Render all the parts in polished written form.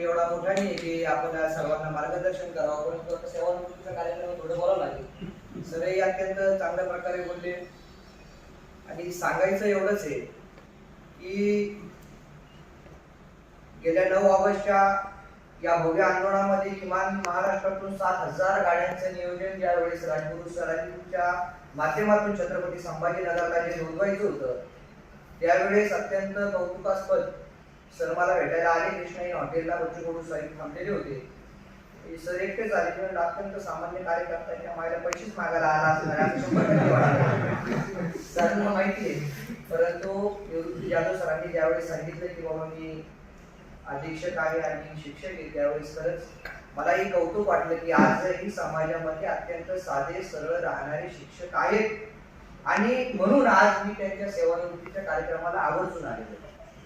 मी एवढा मोठा नाही की आपल्याला सर्वांना मार्गदर्शन करावं, परंतु आता सेवानिवृत्तीचा कार्यक्रम थोडं बोलावं लागेल. सगळे अत्यंत चांगल्या प्रकारे बोलले आणि सांगायचं एवढंच आहे की गेल्या 9 ऑगस्टच्या या भव्य आंदोलनामध्ये किमान महाराष्ट्रातून 7,000 गाड्यांचं नियोजन ज्यावेळेस राजगुरू सरांच्या माध्यमातून छत्रपती संभाजीनगरला जे नोंदवायचं होतं, त्यावेळेस अत्यंत कौतुकास्पद सर मला भेटायला आले. कृष्णाई हॉटेलला बच्चू कडू साहेब थांबलेले होते. सर एकटेच आले किंवा अत्यंत सामान्य कार्यकर्त्यांच्या मायला पैसेच मागायला आला सरांना माहिती आहे. परंतु निवृत्ती जाधव सरांनी ज्यावेळेस सांगितलं की बाबा मी अधीक्षक आहे आणि शिक्षक आहे, त्यावेळेस खरंच मलाही कौतुक वाटलं की आजही समाजामध्ये अत्यंत साधे सरळ राहणारे शिक्षक आहेत आणि म्हणून आज मी त्यांच्या सेवानिवृत्तीच्या कार्यक्रमाला आवर्जून आलेलो.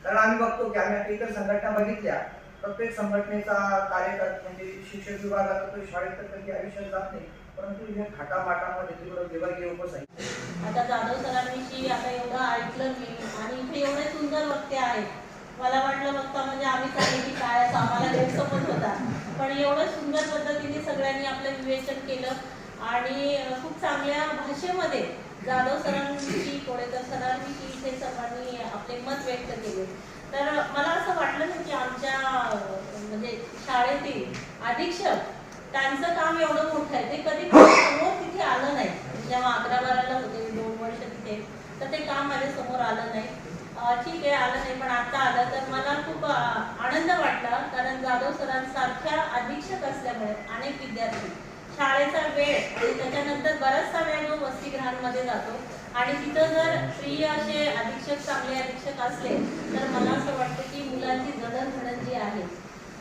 कारण आम्ही बघतो की आम्ही इतर संघटना बघितल्या, प्रत्येक संघटनेचा कार्यकर्ता म्हणजे शिक्षक विभागाचा तो शाळेत तर कधी आयुष्यात जात नाही, परंतु या थाटामाटामध्ये तिकडं विभागीय उपसंचालक आता जाधव सरांविषयी आता एवढं ऐकलं मी आणि इथे एवढे सुंदर वक्ते आहेत. मला वाटलं बघता म्हणजे आम्ही सगळे की काय आम्हाला गैरसमज होता, पण एवढं सुंदर पद्धतीने सगळ्यांनी आपलं विवेचन केलं आणि खूप चांगल्या भाषेमध्ये जाधव सरांविषयी कोळेकर सरांविषयी इथे सर्वांनी आपले मत व्यक्त केले. तर मला असं वाटलं नाही की आमच्या म्हणजे शाळेतील अधीक्षक त्यांचं काम एवढं मोठं आहे, ते कधी समोर तिथे आलं नाही. जेव्हा 11-12ला होते 2 वर्ष तिथे, तर ते काम माझ्या समोर आलं नाही. ठीक आहे आलं नाही, पण आता आलं तर मला खूप आनंद वाटला. कारण जाधव सरांसारख्या अधीक्षक असल्यामुळे अनेक विद्यार्थी शाळेचा वेळ आणि त्याच्यानंतर बराचसा वेळ जो वसतिगृहांमध्ये जातो आणि तिथं जर प्रिय असे अधीक्षक चांगले अधीक्षक असले तर मला असं वाटतं की मुलांची जडणघडण जी आहे,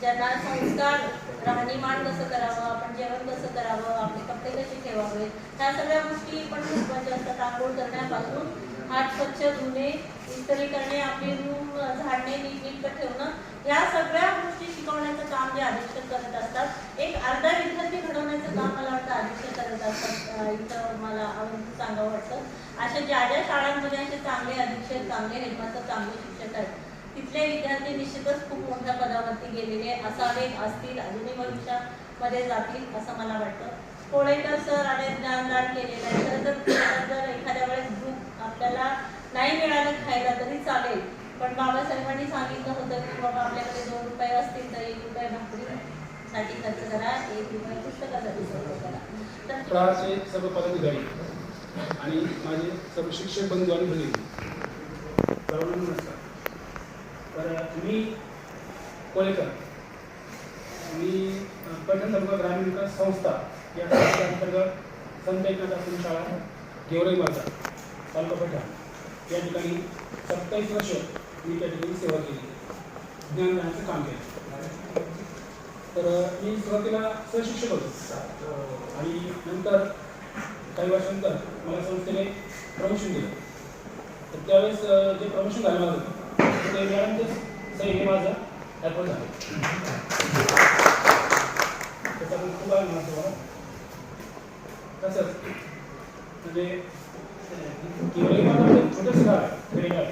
ज्यांना संस्कार राहणीमान कसं करावं, आपण जेवण कसं करावं, आपले कपडे कसे ठेवावे, ह्या सगळ्या गोष्टी पण महत्त्वाच्या असतात. आंघोळ करण्यापासून हात स्वच्छ धुणे, इस्त्री करणे, आपली रूम झाडणे, नीटनेटकं ठेवणं, या सगळ्या गोष्टी शिकवण्याचं काम जे अधीक्षक करत असतात. एक अर्धा विद्यार्थी घडवण्याचं काम मला वाटतं अधीक्षक करत असतात. इथं मला सांगावं वाटतं अशा ज्या ज्या शाळांमध्ये असे चांगले अधीक्षक, चांगले हेडमास्टर, चांगले शिक्षक आहेत, तिथले विद्यार्थी निश्चितच खूप मोठ्या पदावरती गेलेले असावे, असतील, अजूनही भविष्यामध्ये जातील असं मला वाटतं. कोळेकर सर आणि ज्ञानदान केलेलं आहे. खरं जर एखाद्या वेळेस ग्रुप आपल्याला नाही मिळालं खायला तरी चालेल, पण बाबासाहेबांनी सांगितलं होतं की बाबा आपल्याकडे 2 रुपये असतील तर 1 रुपये भाकरीसाठी खर्च करा, 1 रुपये पुस्तकासाठी खर्च करा. तर सर्व पदाधिकारी आणि माझे सर्व शिक्षक बंधू आणि भगिनी सर्वांना नमस्कार. तर मी कोळेकर, मी पैठण तालुका ग्रामीण विकास संस्था या संस्थेच्या अंतर्गत संत एकनाथ आश्रम शाळा गेवराई बाजार तालुका पैठण या ठिकाणी 27 वर्ष मी त्या ठिकाणी सेवा केली, ज्ञानदानाचं काम केलं. तर मी सुरुवातीला सहशिक्षक होतो आणि नंतर काही वर्षानंतर मला संस्थेने प्रमोशन दिलं. तर त्यावेळेस जे प्रमोशन झालं माझं ते मॅडमचंच सही हे माझं ॲप्रोच झालं. त्याचा पण खूप आहे म्हणतो मला. तसंच म्हणजे छोटंसं गाव आहे खेडेगाव,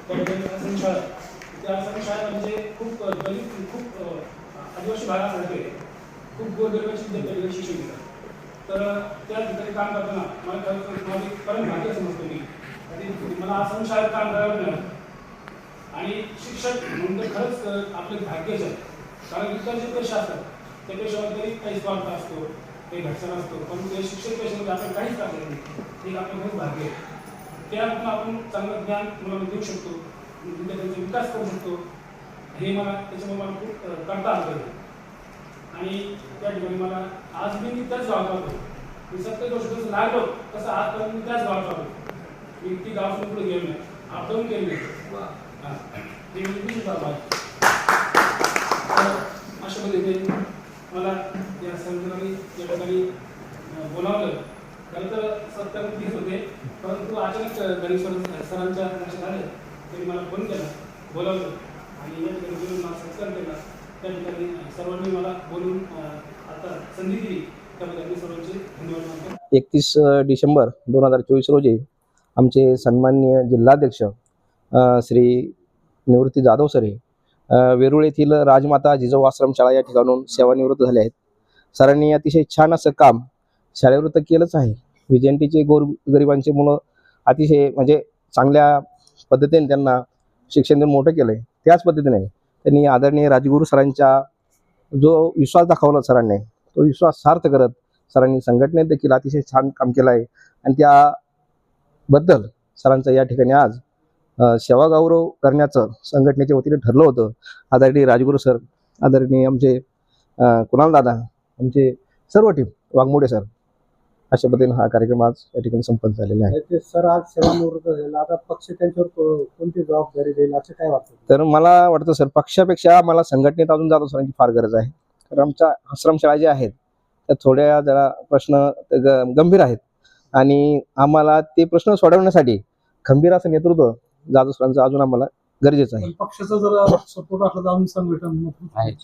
त्या ठिकाणी आश्रम शाळा, त्या आश्रम शाळा म्हणजे खूप दलित, खूप आदिवासी भागामध्ये खूप गोरगरिबाची विद्यार्थी शिक्षण घेतात. तर त्या ठिकाणी काम करताना मला माझी परम भाग्य समजतो मी, मला आश्रम शाळेत काम करायला मिळालं आणि शिक्षक म्हणून खरंच आपलं भाग्यच आहे. कारण इतर जे पेशा असतात त्या पेशामध्ये काही स्वार्थ असतो, काही घटना असतो, पण ते शिक्षक पेशामध्ये आपण काहीच टाकलं नाही, हे आपलं खूप भाग्य आहे. त्यातून आपण चांगलं ज्ञान मुलांना देऊ शकतो, विद्यार्थ्यांचा विकास करू शकतो, हे मला त्याच्यामुळे मला खूप करता आलं. आणि त्या ठिकाणी मला आज मी त्याच गावात आलो. मी 70 वर्ष जसं लागलो तसं आजपर्यंत मी त्याच गावात आलो. मी ती गाव सोडून पुढे गेलो नाही, अपडाऊन केलं नाही. हां ते मी अशा पद्धतीने मला या संघटनाने या ठिकाणी बोलावलं. खरं तर 70 होते, परंतु अचानक गणेश सरांच्या लक्षात आलं. त्यांनी मला फोन केला, बोलावलं आणि या ठिकाणी बोलून मला सत्कार केला. त्या ठिकाणी सर्वांनी मला बोलून आता संधी दिली, त्याबद्दल मी सर्वांचे धन्यवाद मानतो. 31 डिसेंबर 2024 रोजी आमचे सन्माननीय जिल्हाध्यक्ष श्री निवृत्ती जाधव सर वेरूळ येथील राजमाता जिजाऊ आश्रम शाळा या ठिकाणून सेवानिवृत्त झाले आहेत. सरांनी अतिशय छान असं काम शाळेवर तर केलंच आहे. विजयंतीचे गरिबांचे मुलं अतिशय म्हणजे चांगल्या पद्धतीने त्यांना शिक्षण देऊन मोठं केलं आहे. त्याच पद्धतीने त्यांनी आदरणीय राजगुरू सरांचा जो विश्वास दाखवला सरांनी, तो विश्वास सार्थ करत सरांनी संघटनेत देखील अतिशय छान काम केलं आहे. आणि त्याबद्दल सरांचं या ठिकाणी आज सेवागौरव करण्याचं संघटनेच्या वतीने ठरलं होतं. आदरणीय राजगुरू सर, आदरणीय आमचे कुणाल दादा, आमचे सर्व टीम, वाघमोडे सर, अशा पद्धतीने हा कार्यक्रम आज या ठिकाणी संपन्न झालेला आहे. ते सर आज सेवानिवृत्त झाले, आता पक्ष त्यांच्यावर कोणती जबाबदारी देईल असं काय वाटतं? तर मला वाटतं सर, पक्षापेक्षा मला संघटनेत अजून जाधव सरांची फार गरज आहे. कारण आमच्या आश्रमशाळा ज्या आहेत त्या थोड्या जरा प्रश्न गंभीर आहेत आणि आम्हाला ते प्रश्न सोडवण्यासाठी खंबीर असं नेतृत्व जाधव सरांचं अजून आम्हाला गरजेचं आहे. पक्षाचा जर सपोर्ट असला तर अजून संघटन आहेच.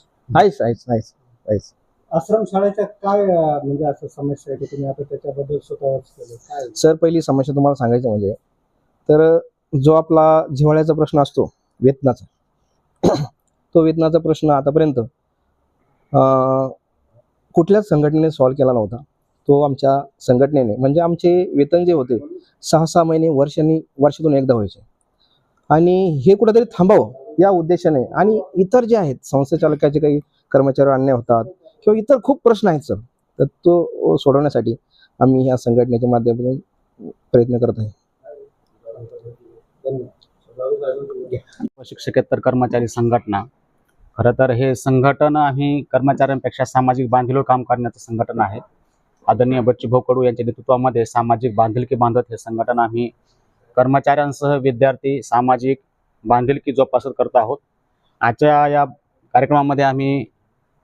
आश्रम शाळेच्या काय म्हणजे असं समस्या आहे की तुम्ही आता त्याच्याबद्दल स्वतःच केलं काय? सर, पहिली समस्या तुम्हाला सांगायचं म्हणजे, तर जो आपला जिव्हाळ्याचा प्रश्न असतो वेतनाचा, तो वेतनाचा प्रश्न आतापर्यंत कुठल्याच संघटनेने सॉल्व्ह केला नव्हता. तो आमच्या संघटनेने, म्हणजे आमचे वेतन जे होते 6-6 महिने वर्षातून एकदा व्हायचे आणि हे कुठेतरी थांबावं या उद्देशाने, आणि इतर जे आहेत संस्थाचालकाचे काही कर्मचारी अन्याय होतात किंवा इतर खूप प्रश्न आहेत सर, तर तो सोडवण्यासाठी आम्ही ह्या संघटनेच्या माध्यमातून प्रयत्न करत आहे. शिक्षकेतर कर्मचारी संघटना, खरं तर हे संघटन आम्ही कर्मचाऱ्यांपेक्षा सामाजिक बांधिलकी काम करण्याचं संघटन आहे. आदरणीय बच्चूभाऊ कडू यांच्या नेतृत्वामध्ये सामाजिक बांधिलकी बांधत हे संघटन आम्ही कर्मचाऱ्यांसह विद्यार्थी सामाजिक बांधिलकी जोपासत करत आहोत. आजच्या या कार्यक्रमामध्ये आम्ही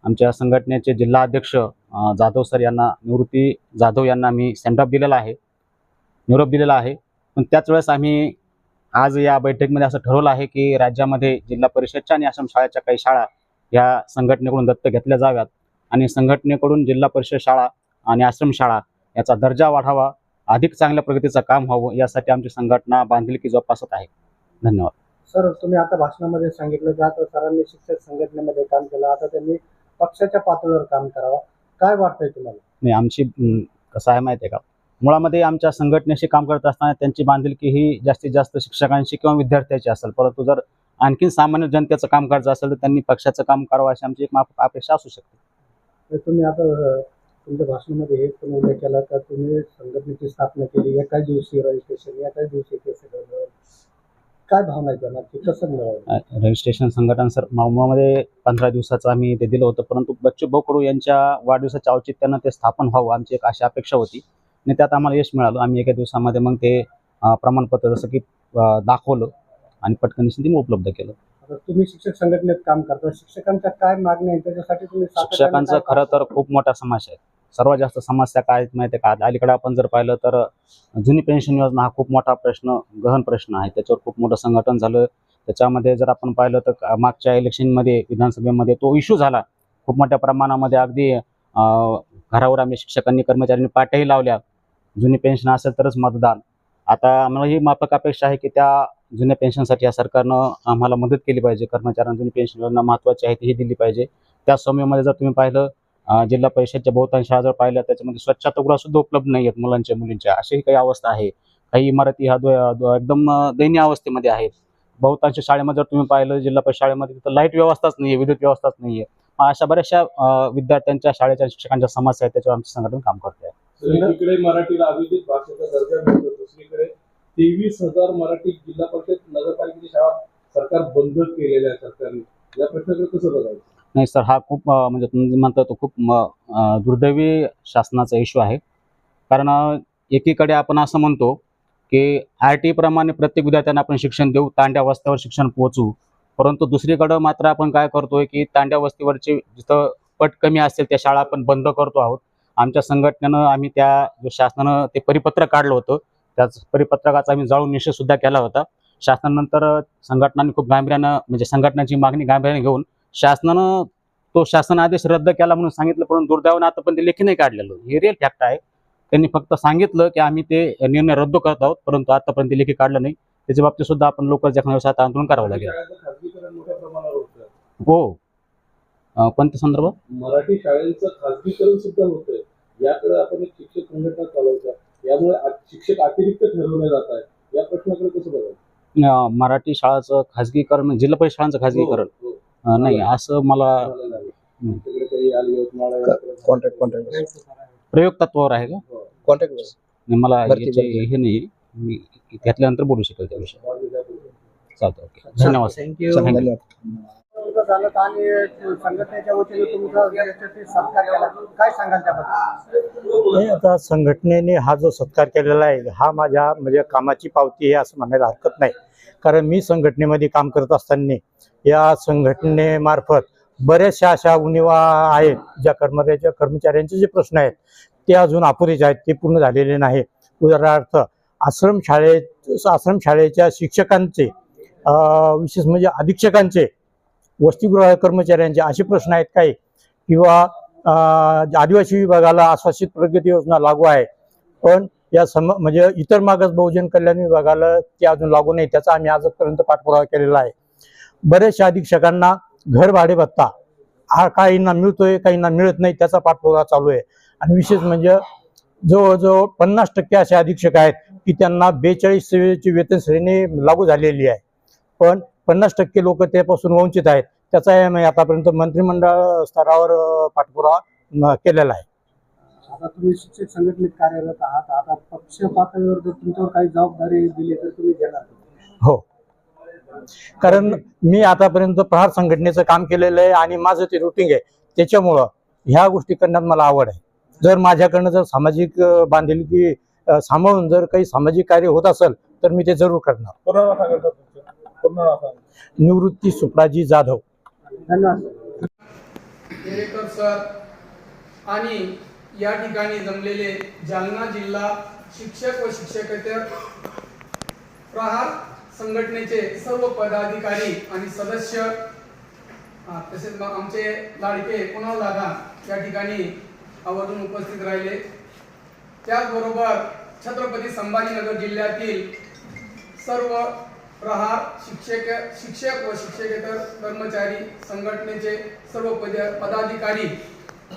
आमच्या संघटनेचे जिल्हा अध्यक्ष जाधव सर यांना, निवृत्ती जाधव यांना आम्ही सेंडऑफ दिलेला आहे, निरोप दिलेला आहे. पण त्याच वेळेस आम्ही आज या बैठकीमध्ये असं ठरवलं आहे की राज्यामध्ये जिल्हा परिषदच्या आणि आश्रमशाळेच्या काही शाळा या संघटनेकडून दत्तक घेतल्या जाव्यात आणि संघटनेकडून जिल्हा परिषद शाळा आणि आश्रमशाळा याचा दर्जा वाढावा, अधिक चांगल्या प्रगतीचं काम व्हावं, यासाठी आमची संघटना बांधिलकी जोपासत आहे. धन्यवाद. सर, तुम्ही आता भाषणामध्ये सांगितलं की आता सरांनी शिक्षक संघटनेमध्ये काम केलं, आता त्यांनी पक्षाच्या पातळीवर काम करावं, काय वाटतंय तुम्हाला? नाही, आमची कसं आहे माहिती आहे का, मुळामध्ये आमच्या संघटनेशी काम करत असताना त्यांची बांधिलकी ही जास्तीत जास्त शिक्षकांशी किंवा विद्यार्थ्यांची असेल, परंतु जर आणखी सामान्य जनतेचं काम करायचं असेल तर त्यांनी पक्षाचं काम करावं अशी आमची एक अपेक्षा असू शकते. तर तुम्ही आता तुमच्या भाषणामध्ये हे पण उल्लेख केला का तुम्ही संघटनेची स्थापना केली, एकाच दिवशी रजिस्ट्रेशन, एकाच दिवशी केस, काय भावना आहे त्यांना, की कसं मिळालं रजिस्ट्रेशन संघटन? सर, मुळामध्ये 15 दिवसाचं आम्ही ते दिलं होतं, परंतु बच्चूभाऊ कडू यांच्या वाढदिवसाच्या औचित्यानं ते स्थापन व्हावं आमची एक अशी अपेक्षा होती आणि त्यात आम्हाला यश मिळालं. आम्ही एका दिवसामध्ये मग ते प्रमाणपत्र जसं की दाखवलं आणि पटकन ते उपलब्ध केलं. आता तुम्ही शिक्षक संघटनेत काम करता, शिक्षकांच्या काय मागण्या आहेत त्याच्यासाठी तुम्ही शिक्षकांचं खरं तर खूप मोठ्या समस्या आहेत. सर्वात जास्त समस्या काय आहेत माहिती आहे का? अलीकडे आपण जर पाहिलं तर जुनी पेन्शन योजना हा खूप मोठा प्रश्न, गहन प्रश्न आहे. त्याच्यावर खूप मोठं संघटन झालं. त्याच्यामध्ये जर आपण पाहिलं तर मागच्या इलेक्शनमध्ये विधानसभेमध्ये तो इश्यू झाला खूप मोठ्या प्रमाणामध्ये. अगदी घरावर आम्ही शिक्षकांनी कर्मचाऱ्यांनी पाट्याही लावल्या, जुनी पेन्शन असेल तरच मतदान. आता आम्हाला ही माफक अपेक्षा आहे की त्या जुन्या पेन्शनसाठी या सरकारनं आम्हाला मदत केली पाहिजे. कर्मचाऱ्यांना जुनी पेन्शन योजना महत्त्वाची आहे ती दिली पाहिजे. त्या समयामध्ये जर तुम्ही पाहिलं जिल्हा परिषदच्या बहुतांश शाळा जर पाहिल्या त्याच्यामध्ये स्वच्छतागृहसुद्धा उपलब्ध नाही आहेत मुलांच्या मुलींच्या, अशीही काही अवस्था आहे. काही इमारती ह्या एकदम दयनीय अवस्थेमध्ये आहेत. बहुतांश शाळेमध्ये जर तुम्ही पाहिलं जिल्हा परिषद शाळेमध्ये तिथं लाईट व्यवस्थाच नाही आहे, विद्युत व्यवस्थाच नाही आहे. अशा बऱ्याचशा विद्यार्थ्यांच्या शाळेच्या शिक्षकांच्या समस्या आहेत, त्याच्यावर आमचं संघटन काम करत आहे. एकीकडे मराठीला अभिजित भाषेचा दर्जा मिळतो, दुसरीकडे 23,000 मराठी जिल्हा परिषद नगरपालिकेची शाळा सरकार बंद केलेल्या आहे सरकारने. या प्रश्नाकडे कसं बघायचं? नाही सर, हा खूप म्हणजे तुम्ही म्हणता तो खूप दुर्दैवी शासनाचा इश्यू आहे. कारण एकीकडे आपण असं म्हणतो की RT प्रमाणे प्रत्येक विद्यार्थ्यांना आपण शिक्षण देऊ, तांड्या वस्त्यावर शिक्षण पोहोचू, परंतु दुसरीकडं मात्र आपण काय करतोय की तांड्या वस्तीवरचे जिथं पट कमी असतील त्या शाळा आपण बंद करतो आहोत. आमच्या संघटनेनं आम्ही त्या शासनानं ते परिपत्रक काढलं होतं, त्याच परिपत्रकाचा आम्ही जाळून निषेधसुद्धा केला होता. शासनानंतर संघटनांनी खूप गांभीर्यानं, म्हणजे संघटनाची मागणी गांभीर्याने घेऊन शासनानं तो शासन आदेश रद्द केला म्हणून सांगितलं, परंतु दुर्दैवानं आता पण ते लेखी नाही काढलेलं. हे रिअल फॅक्ट आहे. त्यांनी फक्त सांगितलं की आम्ही ते निर्णय रद्द करत आहोत, परंतु आतापर्यंत लेखी काढलं नाही. त्याच्या बाबतीत सुद्धा आपण लोक जखना व्यवसायात आंदोलन करावं लागेल. खाजगीकरण मोठ्या प्रमाणावर होतं. हो. कोणत्या संदर्भात? मराठी शाळेचं खासगीकरण सुद्धा होतंय. याकडे आपण एक शिक्षक संघटना चालवता, यामुळे शिक्षक अतिरिक्त ठरवले जात आहे. या प्रश्नाकडे कसं बघायचं? मराठी शाळाचं खाजगीकरण म्हणजे जिल्हा परिषद शाळांचं खाजगीकरण हो. नाही असं मला तिकडे काही आली यवतमाळ कॉन्ट्रॅक्ट प्रयोग तत्वावर आहे का? कॉन्ट्रॅक्ट नाही, मला भरती, याचे भरती. हे नाही, मी घेतल्यानंतर बोलू शकेल त्या विषयी. चालतं, ओके, धन्यवाद. थँक्यू. धन्यवाद. झालं आणि संघटनेच्या वतीने तुमचा याच्यासाठी सत्कार केला, काय सांगाल त्याबद्दल? नाही, आता संघटनेने हा जो सत्कार केलेला आहे हा माझ्या म्हणजे कामाची पावती आहे असं म्हणायला हरकत नाही. कारण मी संघटनेमध्ये काम करत असताना या संघटनेमार्फत बऱ्याचशा अशा उणिवा आहेत, ज्या कर्मचाऱ्यांचे जे प्रश्न आहेत ते अजून अपुरेच आहेत, ते पूर्ण झालेले नाही. उदाहरणार्थ आश्रम शाळेच्या शिक्षकांचे विशेष म्हणजे अधीक्षकांचे, वसतिगृह कर्मचाऱ्यांचे असे प्रश्न आहेत काही, किंवा आदिवासी विभागाला आश्वासित प्रगती योजना लागू आहे पण या म्हणजे इतर मागास बहुजन कल्याण विभागाला ते अजून लागू नाही, त्याचा आम्ही आजपर्यंत पाठपुरावा केलेला आहे. बऱ्याचशा अधीक्षकांना घर भाडे भत्ता हा काहींना मिळतोय, काहींना मिळत नाही, त्याचा पाठपुरावा चालू आहे. आणि विशेष म्हणजे जवळजवळ 50% असे अधीक्षक आहेत की त्यांना 42 सेवेची वेतन श्रेणी लागू झालेली आहे, पण 50% लोक त्यापासून वंचित आहेत. त्याचा आम्ही आतापर्यंत मंत्रिमंडळ स्तरावर पाठपुरावा केलेला आहे. आता तुम्ही शिक्षक संघटनेत कार्यरत आहात, आता पक्ष पातळीवर जर तुमच्यावर काही जबाबदारी दिली तर तुम्ही घेणार? हो, कारण मी आतापर्यंत प्रहार संघटनेचं काम केलेलं आहे आणि माझं ते रुटीन आहे, त्याच्यामुळं ह्या गोष्टी करण्यात मला आवड आहे. जर माझ्याकडनं जर सामाजिक बांधिलकी सांभाळून जर काही सामाजिक कार्य होत असेल तर मी ते जरूर करणार. निवृत्ती सुप्राजी जाधव. धन्यवाद. येरेकर सर आणि या ठिकाणी जमलेले जालना जिल्हा शिक्षक व शिक्षकेतर प्रहार संघटनेचे सर्व पदाधिकारी आणि सदस्य, तसेच आमचे लाडके कुणाल दादा या ठिकाणी आवर्जून उपस्थित राहिले. त्याचबरोबर छत्रपती संभाजीनगर जिल्ह्यातील सर्व प्रहार शिक्षक व शिक्षकेतर कर्मचारी संघटनेचे सर्व पदाधिकारी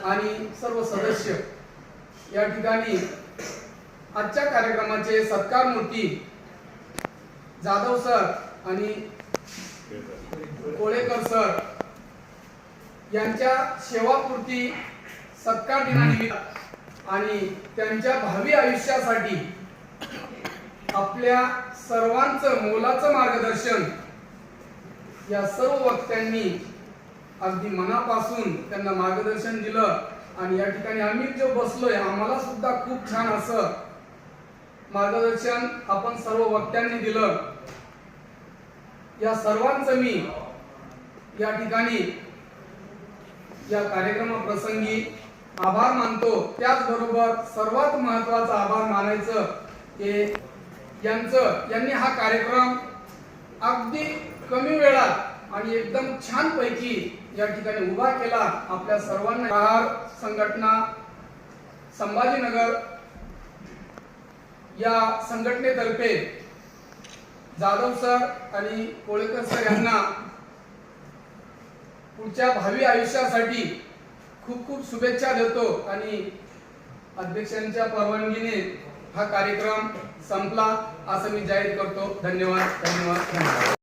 आणि सर्व सदस्य या ठिकाणी आजच्या कार्यक्रमाचे सत्कारमूर्ती जाधव सर आणि कोळेकर सर यांच्या सेवापूर्ती सत्कार दिनानिमित्त आणि त्यांच्या भावी आयुष्यासाठी आपल्या सर्वांचं मोलाचं मार्गदर्शन या सर्व वक्त्यांनी अगदी मनापासून त्यांना मार्गदर्शन दिलं. आणि या ठिकाणी आम्ही जो बसलोय आम्हाला सुद्धा खूप छान असं मार्गदर्शन आपण सर्व वक्त्यांनी दिलं. या सर्वांचं मी या ठिकाणी या कार्यक्रमाप्रसंगी आभार मानतो. त्याचबरोबर सर्वात महत्त्वाचा आभार मानायचं की यांनी हा कार्यक्रम अगदी कमी वेळात आणि एकदम छान पैकी या ठिकाणी उभा केला. आपल्या सर्वांना प्रहार संघटना संभाजीनगर या संघटनेतर्फे जाधव सर आणि कोळेकर सर यांना पुढच्या भावी आयुष्यासाठी खूप खूप शुभेच्छा देतो. आणि अध्यक्षांच्या परवानगीने हा कार्यक्रम संपला असं मी जाहीर करतो. धन्यवाद, धन्यवाद, धन्यवाद.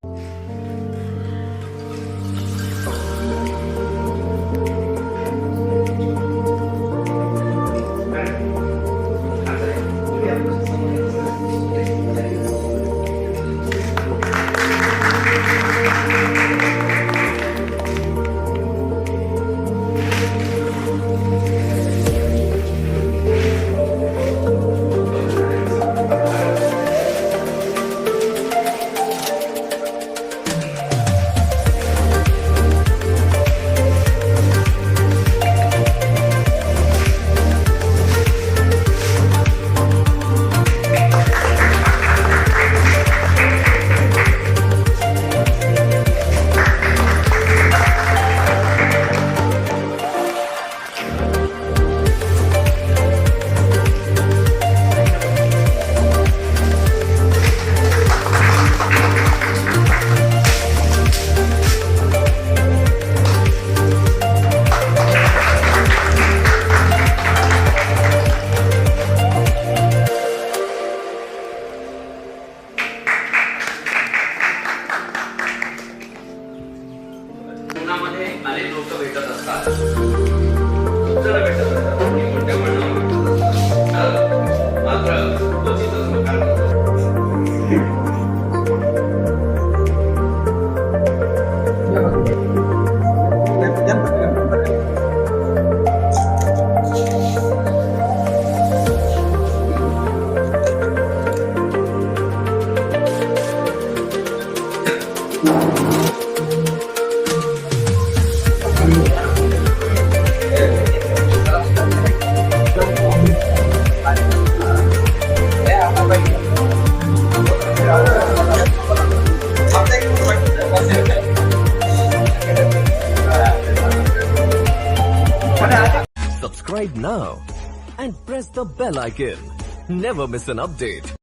Subscribe now and press the bell icon. Never miss an update.